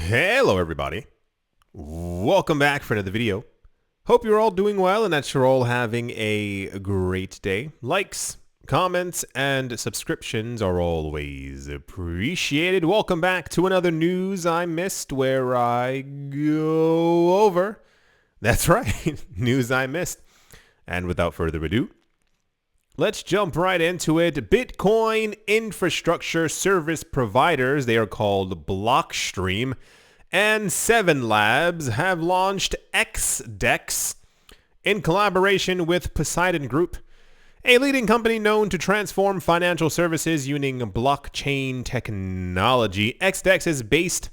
Hello everybody, welcome back for another video. Hope you're all doing well and that you're all having a great day. Likes, comments, and subscriptions are always appreciated. Welcome back to another News I Missed, where I go over, that's right, News I Missed. And without further ado, let's jump right into it. Bitcoin infrastructure service providers, they are called Blockstream, and 7 Labs have launched XDEX in collaboration with Poseidon Group, a leading company known to transform financial services using blockchain technology. XDEX is based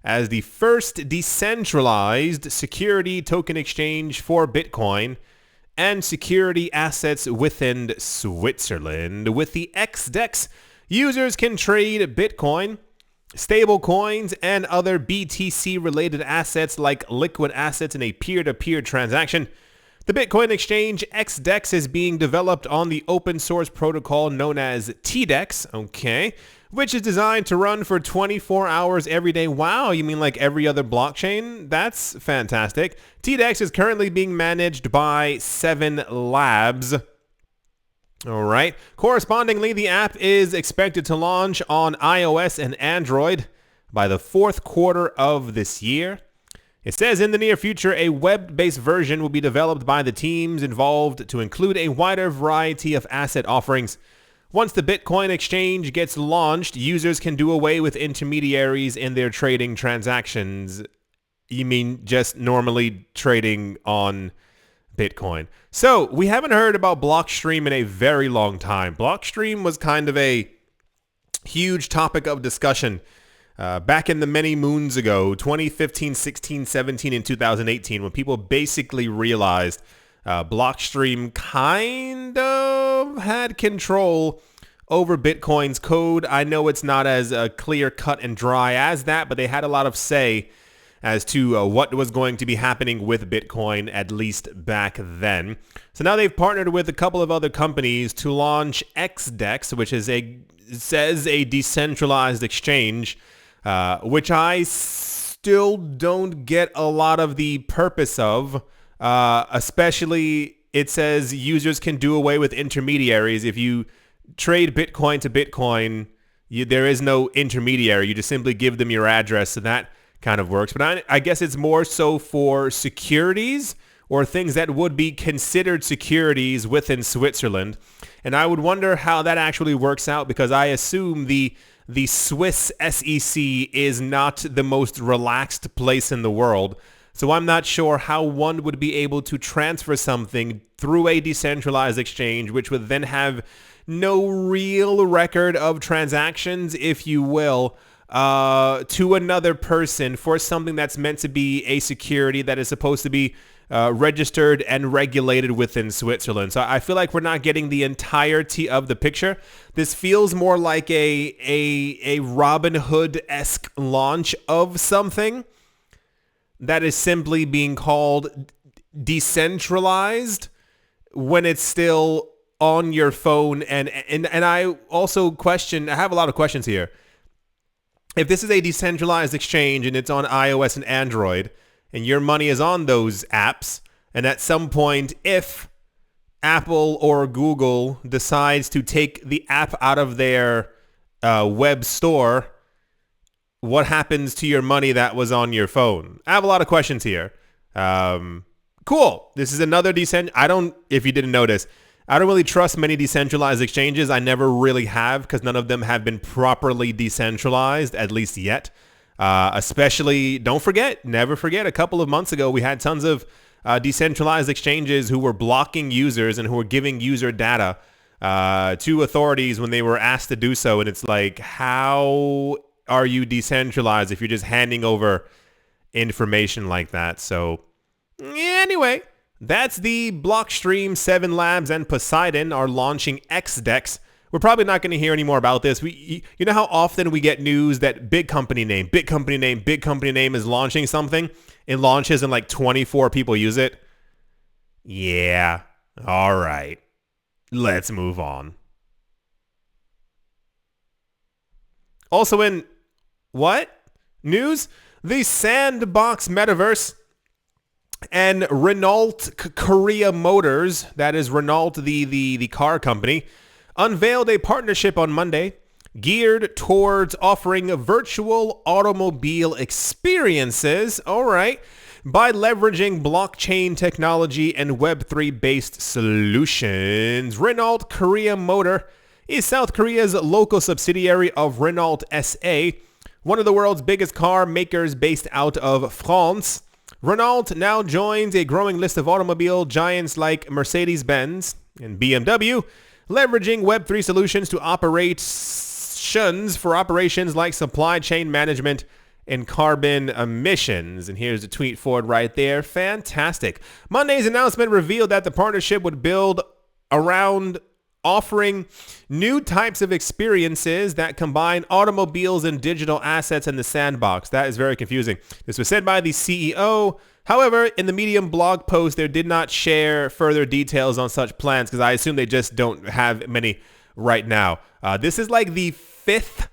as the first decentralized security token exchange for Bitcoin and security assets within Switzerland. With the XDEX, users can trade Bitcoin, stable coins, and other BTC-related assets like liquid assets in a peer-to-peer transaction. The Bitcoin exchange XDEX is being developed on the open source protocol known as DEX, which is designed to run for 24 hours every day. Wow, you mean like every other blockchain? That's fantastic. DEX is currently being managed by 7 Labs. All right. Correspondingly, the app is expected to launch on iOS and Android by the 4th quarter of this year. It says in the near future, a web-based version will be developed by the teams involved to include a wider variety of asset offerings. Once the Bitcoin exchange gets launched, users can do away with intermediaries in their trading transactions. You mean just normally trading on Bitcoin? So we haven't heard about Blockstream in a very long time. Blockstream was kind of a huge topic of discussion back in the many moons ago, 2015, 16, 17, and 2018, when people basically realized Blockstream kind of had control over Bitcoin's code. I know it's not as clear cut and dry as that, but they had a lot of say as to what was going to be happening with Bitcoin, at least back then. So now they've partnered with a couple of other companies to launch XDEX, which is a decentralized exchange, which I still don't get a lot of the purpose of. Especially, it says users can do away with intermediaries. If you trade Bitcoin to Bitcoin, there is no intermediary. You just simply give them your address, so that kind of works. But I guess it's more so for securities or things that would be considered securities within Switzerland. And I would wonder how that actually works out, because I assume the Swiss SEC is not the most relaxed place in the world. So I'm not sure how one would be able to transfer something through a decentralized exchange, which would then have no real record of transactions, if you will, to another person for something that's meant to be a security that is supposed to be registered and regulated within Switzerland. So I feel like we're not getting the entirety of the picture. This feels more like a Robin Hood-esque launch of something that is simply being called decentralized when it's still on your phone. And I also question, I have a lot of questions here. If this is a decentralized exchange and it's on iOS and Android and your money is on those apps, and at some point, if Apple or Google decides to take the app out of their web store, what happens to your money that was on your phone? I have a lot of questions here. Cool. This is another if you didn't notice, I don't really trust many decentralized exchanges. I never really have, because none of them have been properly decentralized, at least yet. Especially, never forget, a couple of months ago, we had tons of decentralized exchanges who were blocking users and who were giving user data to authorities when they were asked to do so. And it's like, how are you decentralized if you're just handing over information like that? So anyway, that's the Blockstream. 7 Labs and Poseidon are launching XDEX. We're probably not going to hear any more about this. You know how often we get news that big company name is launching something? It launches and like 24 people use it. Yeah. All right. Let's move on. Also in what? News? The Sandbox Metaverse and Renault Korea Motors, that is Renault, the car company, unveiled a partnership on Monday geared towards offering virtual automobile experiences, all right, by leveraging blockchain technology and Web3-based solutions. Renault Korea Motor is South Korea's local subsidiary of Renault SA, one of the world's biggest car makers based out of France. Renault now joins a growing list of automobile giants like Mercedes-Benz and BMW, leveraging Web3 solutions to operations like supply chain management and carbon emissions. And here's a tweet for it right there. Fantastic. Monday's announcement revealed that the partnership would build around offering new types of experiences that combine automobiles and digital assets in the sandbox. That is very confusing. This was said by the CEO. However, in the Medium blog post, they did not share further details on such plans because I assume they just don't have many right now. This is like the 5th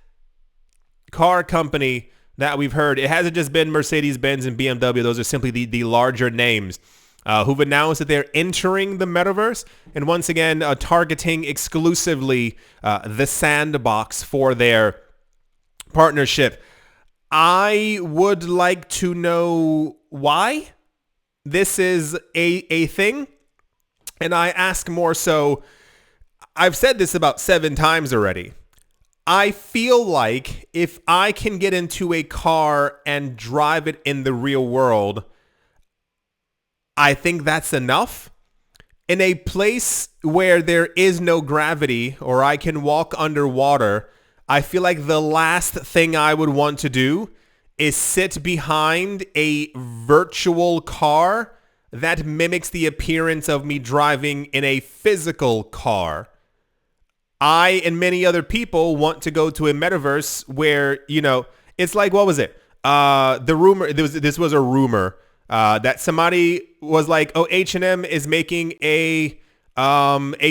car company that we've heard. It hasn't just been Mercedes-Benz and BMW. Those are simply the larger names who've announced that they're entering the metaverse and once again targeting exclusively the sandbox for their partnership. I would like to know why this is a thing. And I ask more so, I've said this about 7 times already. I feel like if I can get into a car and drive it in the real world, I think that's enough. In a place where there is no gravity or I can walk underwater, I feel like the last thing I would want to do is sit behind a virtual car that mimics the appearance of me driving in a physical car. I and many other people want to go to a metaverse where, you know, it's like, what was it? The rumor, this was a rumor that somebody was like, oh, H&M is making a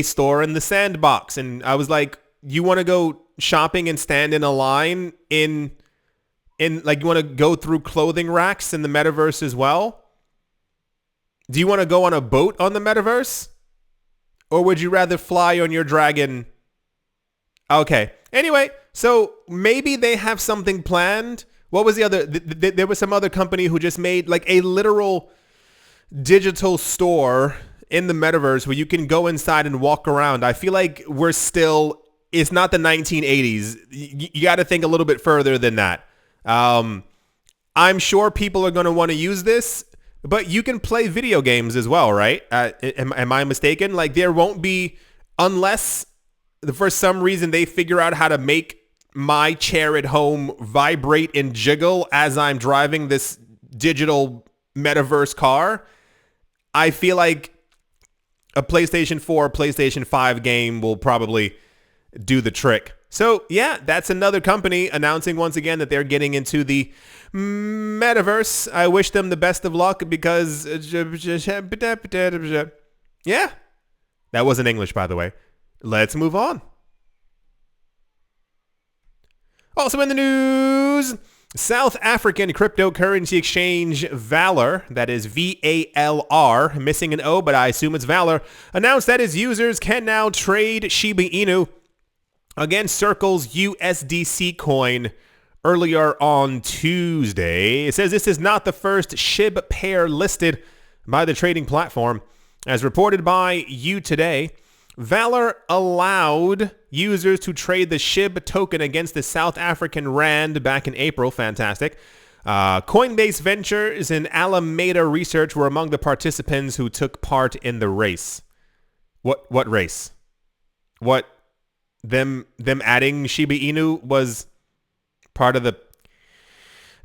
store in the sandbox. And I was like, you want to go shopping and stand in a line in like, you want to go through clothing racks in the metaverse as well? Do you want to go on a boat on the metaverse? Or would you rather fly on your dragon? Okay. Anyway, so maybe they have something planned. What was the other? There was some other company who just made like a literal digital store in the metaverse where you can go inside and walk around. I feel like it's not the 1980s. You got to think a little bit further than that. I'm sure people are going to want to use this, but you can play video games as well, right? Am I mistaken? Like there won't be, unless for some reason they figure out how to make my chair at home vibrate and jiggle as I'm driving this digital metaverse car. I feel like a PlayStation 4, PlayStation 5 game will probably do the trick. So yeah, that's another company announcing once again that they're getting into the metaverse. I wish them the best of luck because yeah, that wasn't English, by the way. Let's move on. Also in the news, South African cryptocurrency exchange Valor, that is VALR, missing an O, but I assume it's Valor, announced that its users can now trade Shiba Inu against Circle's USDC coin earlier on Tuesday. It says this is not the first SHIB pair listed by the trading platform. As reported by You Today, Valor allowed users to trade the SHIB token against the South African rand back in April. Fantastic. Coinbase Ventures and Alameda Research were among the participants who took part in the race. What race? What? Them adding Shiba Inu was part of the...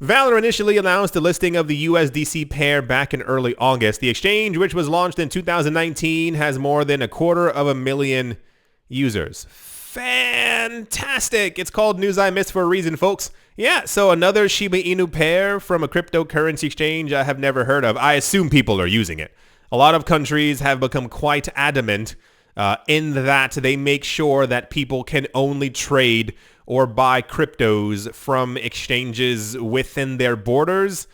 Valor initially announced the listing of the USDC pair back in early August. The exchange, which was launched in 2019, has more than 250,000 users. Fantastic. It's called News I Missed for a reason, folks. Yeah, so another Shiba Inu pair from a cryptocurrency exchange I have never heard of. I assume people are using it. A lot of countries have become quite adamant in that they make sure that people can only trade or buy cryptos from exchanges within their borders,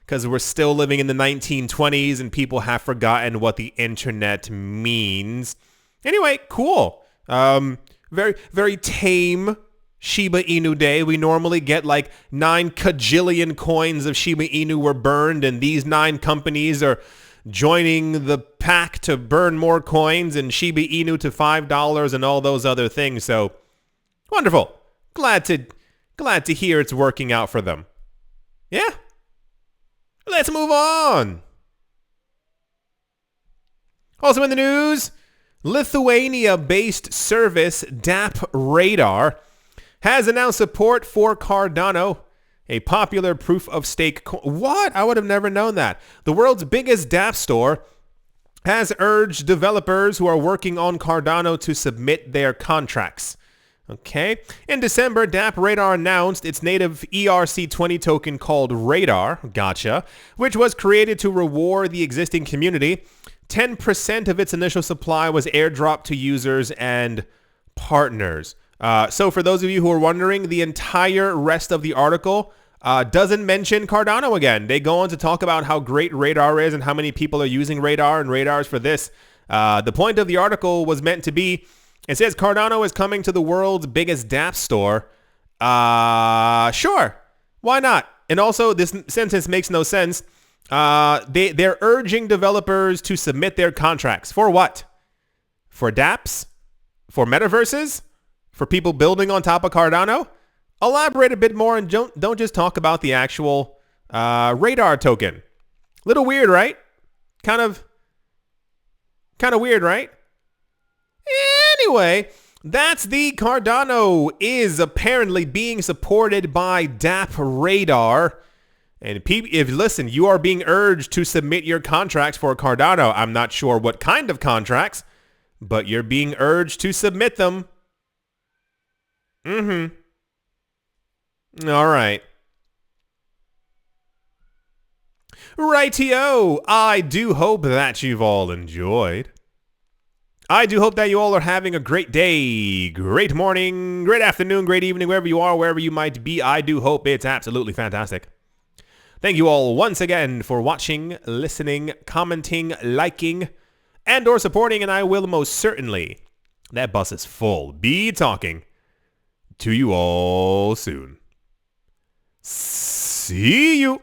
because we're still living in the 1920s and people have forgotten what the internet means. Anyway, cool. Very, very tame Shiba Inu day. We normally get like 9 kajillion coins of Shiba Inu were burned, and these 9 companies are joining the pack to burn more coins and Shiba Inu to $5 and all those other things. So wonderful. Glad to hear it's working out for them. Yeah. Let's move on. Also in the news, Lithuania-based service DAP Radar has announced support for Cardano, a popular proof-of-stake coin. What? I would have never known that. The world's biggest DApp store has urged developers who are working on Cardano to submit their contracts. Okay. In December, DApp Radar announced its native ERC20 token called Radar, gotcha, which was created to reward the existing community. 10% of its initial supply was airdropped to users and partners. So for those of you who are wondering, the entire rest of the article doesn't mention Cardano again. They go on to talk about how great Radar is and how many people are using Radar and Radars for this. The point of the article was meant to be, it says Cardano is coming to the world's biggest dApp store. Sure, why not? And also, this sentence makes no sense. They're urging developers to submit their contracts. For what? For dApps? For metaverses? For people building on top of Cardano? Elaborate a bit more and don't just talk about the actual Radar token. Little weird, right? Kind of weird, right? Anyway, that's the Cardano is apparently being supported by DApp Radar. And listen, you are being urged to submit your contracts for Cardano. I'm not sure what kind of contracts, but you're being urged to submit them. All right. Rightio. I do hope that you've all enjoyed. I do hope that you all are having a great day, great morning, great afternoon, great evening, wherever you are, wherever you might be. I do hope it's absolutely fantastic. Thank you all once again for watching, listening, commenting, liking, and or supporting, and I will most certainly, that bus is full, be talking to you all soon. See you.